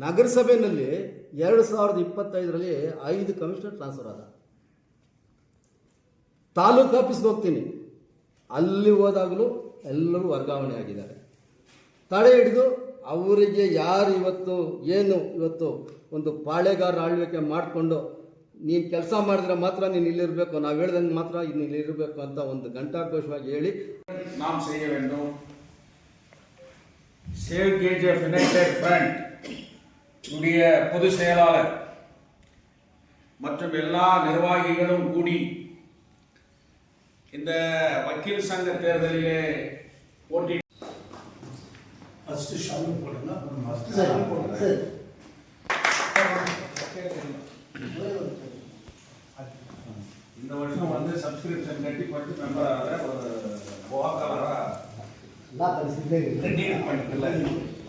ನಗರಸಭೆಯಲ್ಲಿ 2025ರಲ್ಲಿ 5 commissioner transfer ಆದ. ತಾಲೂಕು ಆಫೀಸ್ಗೆ ಹೋಗ್ತೀನಿ, ಅಲ್ಲಿ ಹೋದಾಗಲೂ ಎಲ್ಲರೂ ವರ್ಗಾವಣೆ ಆಗಿದ್ದಾರೆ. ತಡೆ ಹಿಡಿದು ಅವರಿಗೆ ಯಾರು ಇವತ್ತು ಒಂದು ಪಾಳೆಗಾರ ಆಳ್ವಿಕೆ ಮಾಡಿಕೊಂಡು ನೀನು ಕೆಲಸ ಮಾಡಿದ್ರೆ ಮಾತ್ರ ನೀನು ಇಲ್ಲಿರಬೇಕು, ನಾವು ಹೇಳ್ದಂಗೆ ಮಾತ್ರ ಇಲ್ಲಿರಬೇಕು ಅಂತ ಒಂದು ಘಂಟಾಘೋಷವಾಗಿ ಹೇಳಿ நாம் செய்ய வேண்டும். சேவ் கேஜிஎஃப் யுனைடெட் ஃப்ரண்ட் உடைய பொதுச் செயலாளர் மற்றும் எல்லா நிர்வாகிகளும் கூடி இந்த வக்கீல் சங்க தேர்தலிலே போட்டி இந்த வருஷம் வந்து சப்ஸ்கிரிப்ஷன் கட்டி பட்டு மெம்பராக ஒரு வாக்காளராக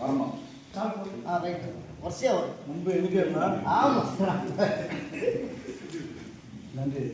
வரணும். முன்பு எண்ணிக்கைனா நன்றி.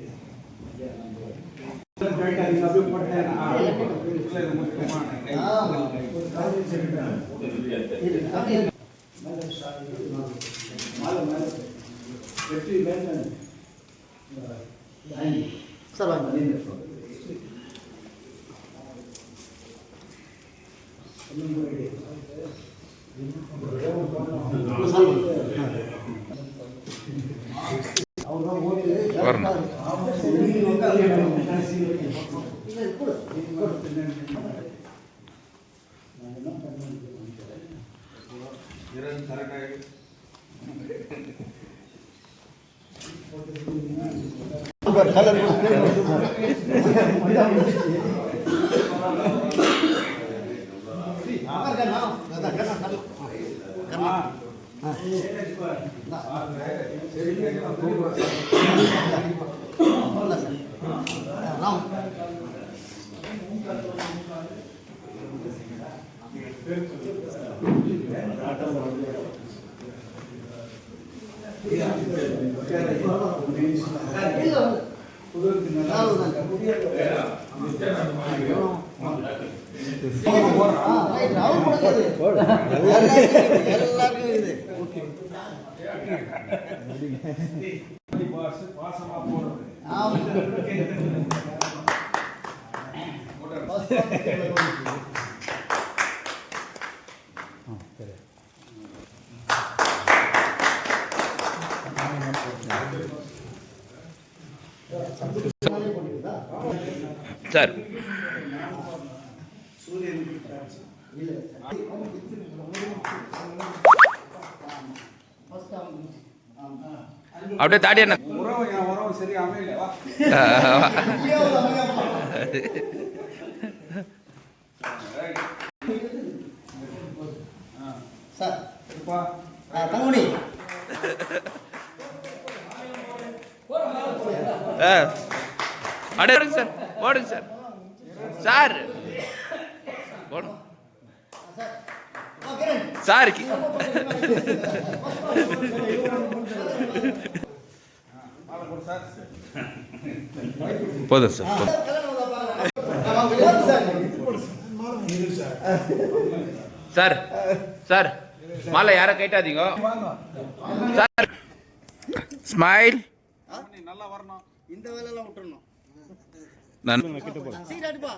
ಸರ್ ಸರ್ அப்படியே தாடி என்ன உறவு சரி அமையல சார் தங்கமணி அப்படியே சார் போடுங்க சார் சார் போடுங்க சார் போதும் சார் சார் சார் மாலை யாரை கேட்டாதீங்க சார். ஸ்மைல் நல்லா வரணும். இந்த வேலையெல்லாம் விட்டுறணும். நான் சீக்கிரம் அடிப்பா.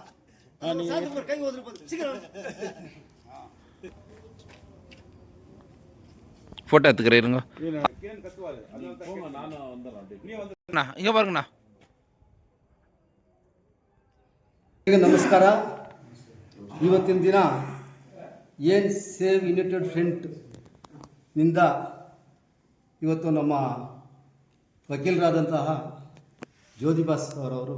சாத்து கை ஓதுற போது சீக்கிரம் ஃபோட்டோ எடுத்துக்கிறீங்க. இங்கே பாருங்கண்ணா. ನಮಸ್ಕಾರ. ಇವತ್ತಿನ ದಿನ ಏನು ಸೇವ್ ಯುನೈಟೆಡ್ ಫ್ರಂಟ್ನಿಂದ ಇವತ್ತು ನಮ್ಮ ವಕೀಲರಾದಂತಹ ಜ್ಯೋತಿಬಾಸ್ ಅವರವರು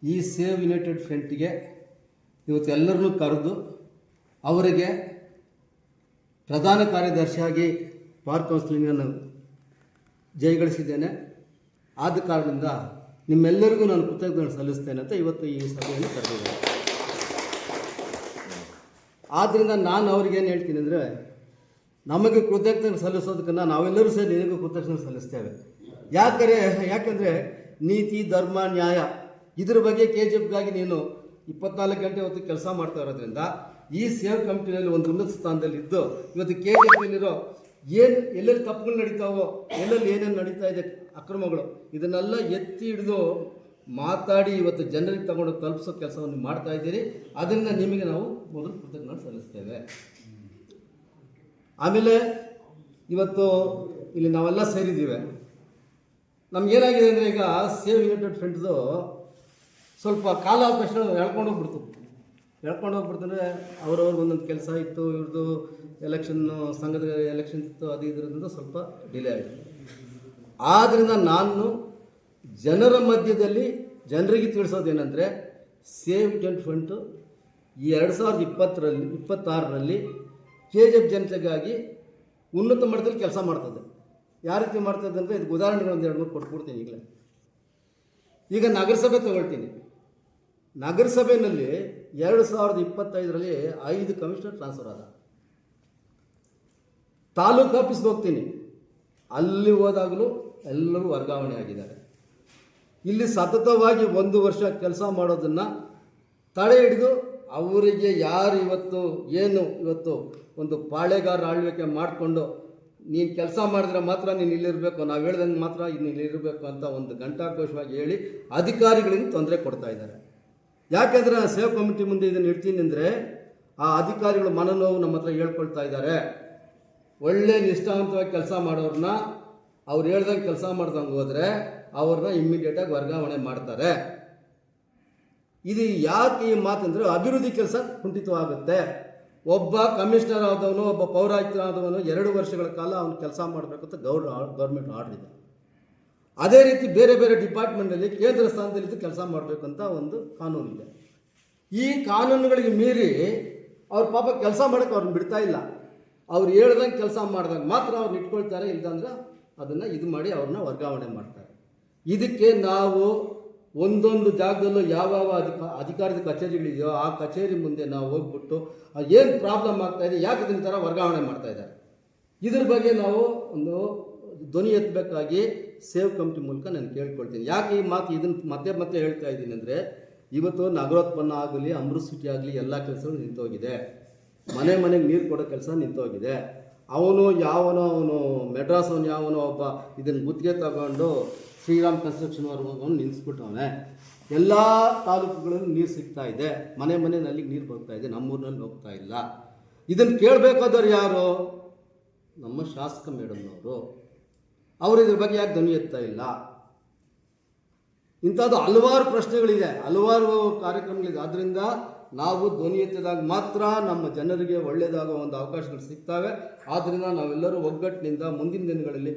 ಈ ಸೇವ್ ಯುನೈಟೆಡ್ ಫ್ರಂಟ್ಗೆ ಇವತ್ತು ಎಲ್ಲರನ್ನೂ ಕರೆದು ಅವರಿಗೆ ಪ್ರಧಾನ ಕಾರ್ಯದರ್ಶಿಯಾಗಿ ಬಾರ್ ಕೌನ್ಸಿಲಿಂಗನ್ನು ಜಯಗಳಿಸಿದ್ದೇನೆ. ಆದ ಕಾರಣದಿಂದ ನಿಮ್ಮೆಲ್ಲರಿಗೂ ನಾನು ಕೃತಜ್ಞತೆ ಸಲ್ಲಿಸ್ತೇನೆ ಅಂತ ಇವತ್ತು ಈ ಸಭೆಯನ್ನು ಕರೆದಿದ್ದೇನೆ. ಆದ್ದರಿಂದ ನಾನು ಅವ್ರಿಗೇನು ಹೇಳ್ತೀನಿ ಅಂದರೆ, ನಮಗೆ ಕೃತಜ್ಞತೆ ಸಲ್ಲಿಸೋದಕ್ಕನ್ನು ನಾವೆಲ್ಲರೂ ಸೇರಿ ನಿನಗೂ ಕೃತಜ್ಞತೆ ಸಲ್ಲಿಸ್ತೇವೆ. ಯಾಕೆಂದರೆ ನೀತಿ, ಧರ್ಮ, ನ್ಯಾಯ ಇದ್ರ ಬಗ್ಗೆ KGFಗಾಗಿ ನೀನು 24 ಗಂಟೆ ಹೊತ್ತು ಕೆಲಸ ಮಾಡ್ತಾ ಇರೋದ್ರಿಂದ ಈ ಸೇವ್ ಕಮಿಟಿನಲ್ಲಿ ಒಂದು ಉನ್ನತ ಸ್ಥಾನದಲ್ಲಿ ಇದ್ದು ಇವತ್ತು ಕೆ ಜಿ ಎಫ್ನಲ್ಲಿರೋ ಏನು ಎಲ್ಲೆಲ್ಲಿ ತಪ್ಪುಗಳು ನಡೀತಾವೋ, ಎಲ್ಲೆಲ್ಲಿ ಏನೇನು ನಡೀತಾ ಇದೆ ಅಕ್ರಮಗಳು, ಇದನ್ನೆಲ್ಲ ಎತ್ತಿ ಹಿಡಿದು ಮಾತಾಡಿ ಇವತ್ತು ಜನರಿಗೆ ತಗೊಂಡು ತಲುಪಿಸೋ ಕೆಲಸವನ್ನು ಮಾಡ್ತಾ ಇದ್ದೀರಿ. ಅದರಿಂದ ನಿಮಗೆ ನಾವು ಮೊದಲು ಕೃತಜ್ಞತೆ ಸಲ್ಲಿಸ್ತೇವೆ. ಆಮೇಲೆ ಇವತ್ತು ಇಲ್ಲಿ ನಾವೆಲ್ಲ ಸೇರಿದ್ದೀವಿ. ನಮಗೇನಾಗಿದೆ ಅಂದರೆ ಈಗ ಸೇವ್ ಯುನೈಟೆಡ್ ಫ್ರೆಂಡ್ಸು ಸ್ವಲ್ಪ ಕಾಲಾವಕಾಶ ಹೇಳ್ಕೊಂಡು ಹೋಗ್ಬಿಡ್ತಂದ್ರೆ ಅವ್ರವ್ರಿಗೆ ಒಂದೊಂದು ಕೆಲಸ ಇತ್ತು, ಇವ್ರದ್ದು ಎಲೆಕ್ಷನ್ನು ಸಂಘದ ಎಲೆಕ್ಷನ್ ಇತ್ತು, ಅದು ಇದರಿಂದ ಸ್ವಲ್ಪ ಡಿಲೇ ಆಯಿತು. ಆದ್ದರಿಂದ ನಾನು ಜನರ ಮಧ್ಯದಲ್ಲಿ ಜನರಿಗೆ ತಿಳಿಸೋದೇನೆಂದರೆ ಸೇವ್ ಯುನೈಟೆಡ್ ಫ್ರಂಟು ಈ 2026ರಲ್ಲಿ KGF ಜನತೆಗಾಗಿ ಉನ್ನತ ಮಟ್ಟದಲ್ಲಿ ಕೆಲಸ ಮಾಡ್ತದೆ. ಯಾವ ರೀತಿ ಮಾಡ್ತದೆ ಅಂದರೆ ಇದಕ್ಕೆ ಉದಾಹರಣೆಗಳೊಂದು 2-3 ಕೊಟ್ಬಿಡ್ತೀನಿ. ಈಗ ನಗರಸಭೆ ತಗೊಳ್ತೀನಿ. ನಗರಸಭೆಯಲ್ಲಿ 2025ರಲ್ಲಿ 5 ಕಮಿಷನರ್ ಟ್ರಾನ್ಸ್ಫರ್ ಆದ. ತಾಲೂಕು ಆಫೀಸ್ಗೆ ಹೋಗ್ತೀನಿ, ಅಲ್ಲಿ ಹೋದಾಗಲೂ ಎಲ್ಲರೂ ವರ್ಗಾವಣೆ ಆಗಿದ್ದಾರೆ. ಇಲ್ಲಿ ಸತತವಾಗಿ 1 ವರ್ಷ ಕೆಲಸ ಮಾಡೋದನ್ನು ತಡೆ ಹಿಡಿದು ಅವರಿಗೆ ಯಾರು ಇವತ್ತು ಒಂದು ಪಾಳೆಗಾರ ಆಳ್ವಿಕೆ ಮಾಡಿಕೊಂಡು ನೀನು ಕೆಲಸ ಮಾಡಿದ್ರೆ ಮಾತ್ರ ನೀನು ಇಲ್ಲಿರಬೇಕು, ನಾವು ಹೇಳ್ದಂಗೆ ಮಾತ್ರ ನೀನು ಇಲ್ಲಿರಬೇಕು ಅಂತ ಒಂದು ಘಂಟಾಘೋಷವಾಗಿ ಹೇಳಿ ಅಧಿಕಾರಿಗಳಿಂದ ತೊಂದರೆ ಕೊಡ್ತಾ ಇದ್ದಾರೆ. ಯಾಕೆಂದರೆ ನಾನು ಸೇವ್ ಕಮಿಟಿ ಮುಂದೆ ಇದನ್ನು ಇಡ್ತೀನಿ ಅಂದರೆ ಆ ಅಧಿಕಾರಿಗಳು ಮನನೋವು ನಮ್ಮ ಹತ್ರ ಹೇಳ್ಕೊಳ್ತಾ ಇದ್ದಾರೆ. ಒಳ್ಳೆ ನಿಷ್ಠಾವಂತವಾಗಿ ಕೆಲಸ ಮಾಡೋರನ್ನ ಅವ್ರು ಹೇಳ್ದಂಗೆ ಕೆಲಸ ಮಾಡ್ದಂಗೆ ಹೋದರೆ ಅವ್ರನ್ನ ಇಮ್ಮಿಡಿಯೇಟಾಗಿ ವರ್ಗಾವಣೆ ಮಾಡ್ತಾರೆ. ಇದು ಯಾಕೆ ಈ ಮಾತಂದರೆ ಅಭಿವೃದ್ಧಿ ಕೆಲಸ ಕುಂಠಿತವಾಗುತ್ತೆ. ಒಬ್ಬ ಕಮಿಷನರ್ ಆದವನು, ಒಬ್ಬ ಪೌರಾಯುಕ್ತನಾದವನು 2 ವರ್ಷಗಳ ಕಾಲ ಅವನು ಕೆಲಸ ಮಾಡಬೇಕಂತ ಗೌರ್ಮೆಂಟ್ ಆರ್ಡರ್ ಇದೆ. ಅದೇ ರೀತಿ ಬೇರೆ ಬೇರೆ ಡಿಪಾರ್ಟ್ಮೆಂಟಲ್ಲಿ ಕೇಂದ್ರ ಸ್ಥಾನದಲ್ಲಿದ್ದು ಕೆಲಸ ಮಾಡಬೇಕಂತ ಒಂದು ಕಾನೂನಿದೆ. ಈ ಕಾನೂನುಗಳಿಗೆ ಮೀರಿ ಅವ್ರ ಪಾಪ ಕೆಲಸ ಮಾಡೋಕ್ಕೆ ಅವ್ರನ್ನ ಬಿಡ್ತಾ ಇಲ್ಲ. ಅವ್ರು ಹೇಳ್ದಂಗೆ ಕೆಲಸ ಮಾಡಿದಾಗ ಮಾತ್ರ ಅವ್ರನ್ನ ಇಟ್ಕೊಳ್ತಾರೆ, ಇಲ್ದಂದ್ರೆ ಅದನ್ನು ಇದು ಮಾಡಿ ಅವ್ರನ್ನ ವರ್ಗಾವಣೆ ಮಾಡ್ತಾರೆ. ಇದಕ್ಕೆ ನಾವು ಒಂದೊಂದು ಜಾಗದಲ್ಲೂ ಯಾವ್ಯಾವ ಅಧಿಕಾರದ ಕಚೇರಿಗಳಿದೆಯೋ ಆ ಕಚೇರಿ ಮುಂದೆ ನಾವು ಹೋಗ್ಬಿಟ್ಟು ಏನು ಪ್ರಾಬ್ಲಮ್ ಆಗ್ತಾಯಿದೆ, ಯಾಕೆ ಇದನ್ನ ಥರ ವರ್ಗಾವಣೆ ಮಾಡ್ತಾಯಿದ್ದಾರೆ, ಇದ್ರ ಬಗ್ಗೆ ನಾವು ಒಂದು ಧ್ವನಿ ಎತ್ತಬೇಕಾಗಿ ಸೇವ್ ಕಮಿಟಿ ಮೂಲಕ ನಾನು ಕೇಳ್ಕೊಳ್ತೀನಿ. ಯಾಕೆ ಈ ಮಾತು ಇದನ್ನು ಮತ್ತೆ ಹೇಳ್ತಾ ಇದ್ದೀನಿ ಅಂದರೆ, ಇವತ್ತು ನಗರೋತ್ಪನ್ನ ಆಗಲಿ, ಅಮೃತ್ ಸಿಟಿ ಆಗಲಿ, ಎಲ್ಲ ಕೆಲಸಗಳು ನಿಂತೋಗಿದೆ. ಮನೆಗೆ ನೀರು ಕೊಡೋ ಕೆಲಸ ನಿಂತೋಗಿದೆ. ಅವನು ಮೆಡ್ರಾಸ್ ಯಾವನೋ ಒಬ್ಬ ಇದನ್ನು ಗುತ್ತಿಗೆ ತಗೊಂಡು ಶ್ರೀರಾಮ್ ಕನ್ಸ್ಟ್ರಕ್ಷನ್ ಅವ್ರಿಗೆ ನಿಲ್ಲಿಸ್ಬಿಟ್ಟವನೆ. ಎಲ್ಲ ತಾಲೂಕುಗಳಲ್ಲೂ ನೀರು ಸಿಗ್ತಾ ಇದೆ, ಮನೆಯಲ್ಲಿ ನೀರು ಬರ್ತಾ ಇದೆ, ನಮ್ಮೂರಿನಲ್ಲಿ ಹೋಗ್ತಾ ಇಲ್ಲ. ಇದನ್ನು ಕೇಳಬೇಕಾದವ್ರು ಯಾರು? ನಮ್ಮ ಶಾಸಕ ಮೇಡಮ್ನವರು. ಅವರು ಇದ್ರ ಬಗ್ಗೆ ಯಾಕೆ ಧ್ವನಿ ಎತ್ತಾ ಇಲ್ಲ? ಇಂಥದ್ದು ಹಲವಾರು ಪ್ರಶ್ನೆಗಳಿದೆ, ಹಲವಾರು ಕಾರ್ಯಕ್ರಮಗಳಿದೆ. ಆದ್ದರಿಂದ ನಾವು ಧ್ವನಿ ಎತ್ತಿದಾಗ ಮಾತ್ರ ನಮ್ಮ ಜನರಿಗೆ ಒಳ್ಳೆಯದಾಗುವ ಒಂದು ಅವಕಾಶಗಳು ಸಿಗ್ತವೆ. ಆದ್ದರಿಂದ ನಾವೆಲ್ಲರೂ ಒಗ್ಗಟ್ಟಿನಿಂದ ಮುಂದಿನ ದಿನಗಳಲ್ಲಿ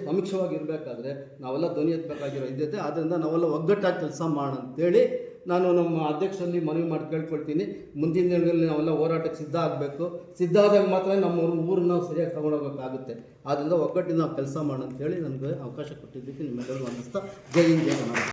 ಸಮೀಕ್ಷವಾಗಿರಬೇಕಾದ್ರೆ ನಾವೆಲ್ಲ ಧ್ವನಿ ಎತ್ತಬೇಕಾಗಿರೋ ಇದ್ದಿದೆ. ಆದ್ದರಿಂದ ನಾವೆಲ್ಲ ಒಗ್ಗಟ್ಟಾಗಿ ಕೆಲಸ ಮಾಡೋಣ ಅಂತೇಳಿ ನಾನು ನಮ್ಮ ಅಧ್ಯಕ್ಷರಲ್ಲಿ ಮನವಿ ಮಾಡಿ ಕೇಳ್ಕೊಳ್ತೀನಿ. ಮುಂದಿನ ದಿನಗಳಲ್ಲಿ ನಾವೆಲ್ಲ ಹೋರಾಟಕ್ಕೆ ಸಿದ್ಧ ಆಗಬೇಕು. ಸಿದ್ಧ ಆದಾಗ ಮಾತ್ರ ನಮ್ಮ ಊರನ್ನ ನಾವು ಸರಿಯಾಗಿ ತಗೊಂಡೋಗೋಕ್ಕಾಗುತ್ತೆ. ಆದ್ದರಿಂದ ಒಗ್ಗಟ್ಟಿನ ನಾವು ಕೆಲಸ ಮಾಡೋಣ ಅಂತೇಳಿ ನನಗೆ ಅವಕಾಶ ಕೊಟ್ಟಿದ್ದಕ್ಕೆ ನಿಮ್ಮೆಲ್ಲರಿಗೂ ಅನ್ನಿಸ್ತಾ ಜೈ ಹಿಂದ್ ಜೈ ಕರ್ನಾಟಕ.